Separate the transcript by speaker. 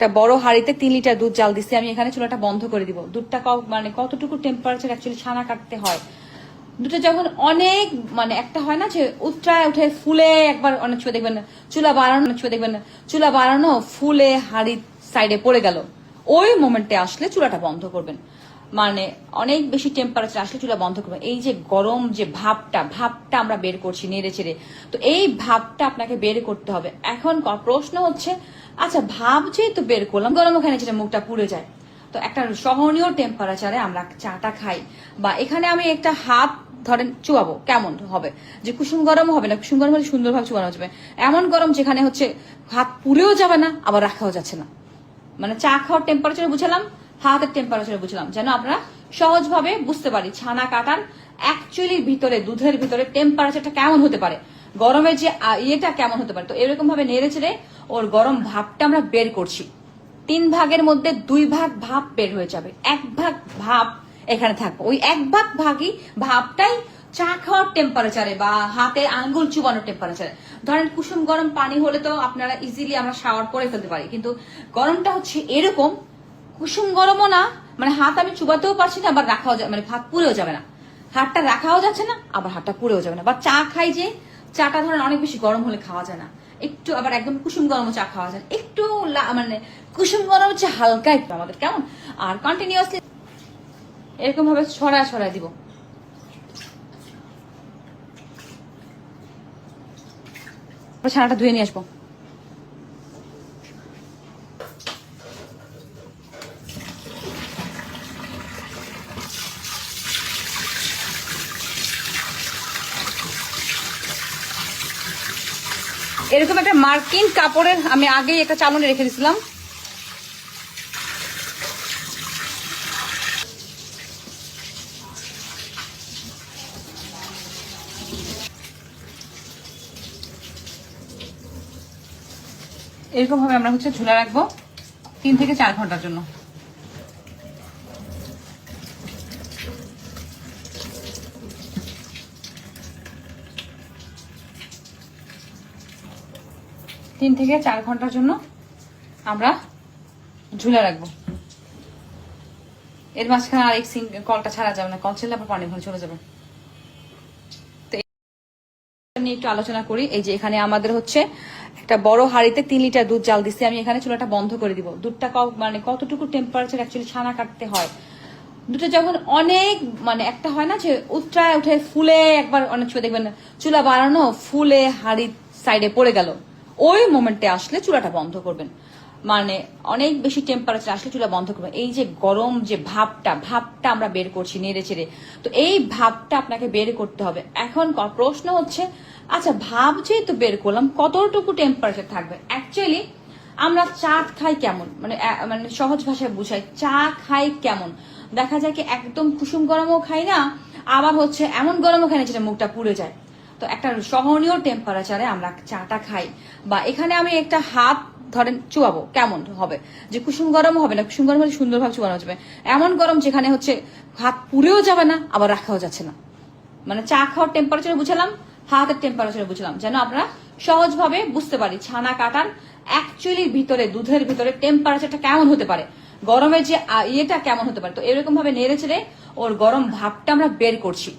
Speaker 1: একটা বড় হাঁড়িতে 3 লিটার দুধ জাল দিচ্ছি আমি। এখানে চুলাটা বন্ধ করে দিব। দুধটা মানে কতটুকু টেম্পারেচার অ্যাকচুয়ালি ছানা কাটতে হয়, দুধটা যখন অনেক মানে একটা হয় না যে উত্তরায় উঠে ফুলে একবার অনেক সময় দেখবেন চুলা বাড়ানো ফুলে হাঁড়ি সাইডে পড়ে গেল, ওই মোমেন্টে আসলে চুলাটা বন্ধ করবেন। মানে অনেক বেশি টেম্পারেচার আসলে চুলা বন্ধ করবেন। এই যে গরম যে ভাবটা আমরা বের করছি নেড়ে চেড়ে, তো এই ভাবটা আপনাকে বের করতে হবে। এখন প্রশ্ন হচ্ছে, আচ্ছা ভাব যেহেতু বের করলাম, গরম ওখানে যেটা মুখটা পুড়ে যায়, তো একটা সহনীয় টেম্পারেচারে আমরা চাটা খাই, বা এখানে আমি একটা হাত ধরেন চুয়াবো, কেমন হবে যে কুসুম গরম হবে না, কুসুম গরম হলে সুন্দরভাবে চুয়ানো যাবে, এমন গরম যেখানে হচ্ছে হাত পুড়েও যাবে না আবার রাখাও যাচ্ছে না। মানে চা খাওয়ার টেম্পারেচারে বুঝালাম, হাতের টেম্পারেচারে বুঝলাম, যেন আমরা সহজভাবে বুঝতে পারি ছানা কাটার অ্যাকচুয়ালি ভিতরে দুধের ভিতরে টেম্পারেচারটা কেমন হতে পারে, গরমের যে ইয়েটা কেমন হতে পারে। তো এরকম ভাবে নেড়ে চেড়ে ওর গরম ভাবটা আমরা বের করছি। 3 ভাগের মধ্যে 2 ভাগ ভাব বের হয়ে যাবে, 1 ভাগ ভাব এখানে থাকবে। ওই 1 ভাগই ভাবটাই চা খাওয়ার টেম্পারেচারে বা হাতে আঙ্গুল চুবানোর টেম্পারেচারে। ধরেন কুসুম গরম পানি হলে তো আপনারা ইজিলি আমরা শাওয়ার করে ফেলতে পারি, কিন্তু গরমটা হচ্ছে এরকম, কুসুম গরমও না, মানে হাত আমি চুবাতেও পারছি না, আবার রাখাও যাবে, মানে হাত পুড়েও যাবে না, হাতটা রাখাও যাচ্ছে না, আবার হাতটা পুড়েও যাবে না। বা চা খাই যে চাটা ধরেন অনেক বেশি গরম হলে খাওয়া যায় না, একটু আবার একদম কুসুম গরম চা খাওয়া যায়, একটু মানে কুসুম গরম হচ্ছে হালকা একটু আমাদের কেমন। আর কন্টিনিউয়াসলি এরকম ভাবে ছড়ায় দিব। ছানাটা ধুয়ে নিয়ে আসবো। এরকম একটা মার্কিন কাপড়ের আমি আগেই একটা চালনে রেখে দিয়েছিলাম। এরকম ভাবে আমরা হচ্ছে ঝুলা রাখবো 3 থেকে 4 ঘন্টার জন্য। তিন থেকে 4 ঘন্টার জন্য আমরা ঝুলা রাখবো। এর মাঝখানে আর কলটা ছাড়া যাবে না, কল ছেলে আবার পানি ভরে চলে যাবে। তো নিয়ে একটু আলোচনা করি। এই যে এখানে আমাদের হচ্ছে একটা বড় হাঁড়িতে 3 লিটার দুধ জাল দিচ্ছি আমি। এখানে চুলাটা বন্ধ করে দিব। দুধটা মানে কতটুকু টেম্পারেচার অ্যাকচুয়ালি ছানা কাটতে হয়, দুধটা যখন অনেক মানে একটা হয় না যে উত্তরায় উঠে ফুলে একবার অনেক সময় দেখবেন চুলা বাড়ানো ফুলে হাঁড়ি সাইডে পড়ে গেল, ওই মোমেন্টে আসলে চুলাটা বন্ধ করবেন। মানে অনেক বেশি টেম্পারেচার আসলে চুলা বন্ধ করবেন। এই যে গরম যে ভাবটা আমরা বের করছি নেড়ে চেড়ে, তো এই ভাবটা আপনাকে বের করতে হবে। এখন প্রশ্ন হচ্ছে, আচ্ছা ভাব যেহেতু বের করলাম, কতটুকু টেম্পারেচার থাকবে। অ্যাকচুয়ালি আমরা চা খাই কেমন, মানে মানে সহজ ভাষায় বুঝাই, চা খাই কেমন, দেখা যায় কি একদম কুসুম গরমও খাই না, আবার হচ্ছে এমন গরমও খাই না যেটা মুখটা পুড়ে যায়। তো একটা সহনীয় টেম্পারেচারে আমরা চাটা খাই, বা এখানে আমি একটা হাত ধরেন চুয়াবো, কেমন হবে যে কুসুম গরম হবে না, কুসুম গরম হলে সুন্দরভাবে চুয়ানো যাবে, এমন গরম যেখানে হচ্ছে হাত পুড়েও যাবে না আবার রাখাও যাচ্ছে না। মানে চা খাওয়ার টেম্পারেচারে বুঝালাম, হাতের টেম্পারেচারে বুঝলাম, যেন আমরা সহজভাবে বুঝতে পারি ছানা কাটার অ্যাকচুয়ালি ভিতরে দুধের ভিতরে টেম্পারেচারটা কেমন হতে পারে, গরমের যে ইয়েটা কেমন হতে পারে। তো এরকম ভাবে নেড়ে চেড়ে ওর গরম ভাবটা আমরা বের করছি।